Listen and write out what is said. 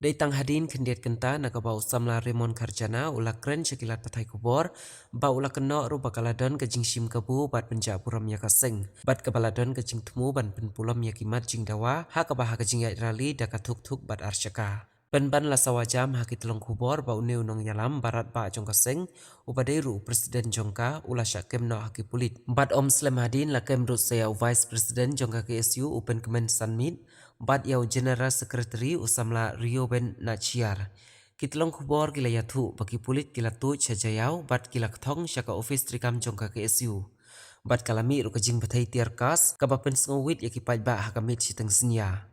Daitang hadin kendiat kenta nakabau samla remon karjana ula kren syakilat patai kubor ba ula kena ru bakaladon ke jingshim kabu bat penja puram ya kaseng bat kabaladon ke jingtemu ban penpulam ya kimat jingdawa ha kabah ke jingai rali dakatuk tuk bat arsyaka ban la sawajam ha kitlong kubor ba une unong yalam barat ba jong kaseng upadai ru presiden jongka ula syakem no haki pulit bat om slem hadin la kem ru Jaiaw vice president jongka KSU open comment summit bat yau general secretary usamla Rio ben Nachiar. Kitlong kubor gila yathu bagi pulit gila tu Jaiaw bat gila kthong syaka office trikam jongka KSU. Bat kalami ru ke Jingbtei tiar kas kabapen sengowit yaki pajba hakamit siteng senia.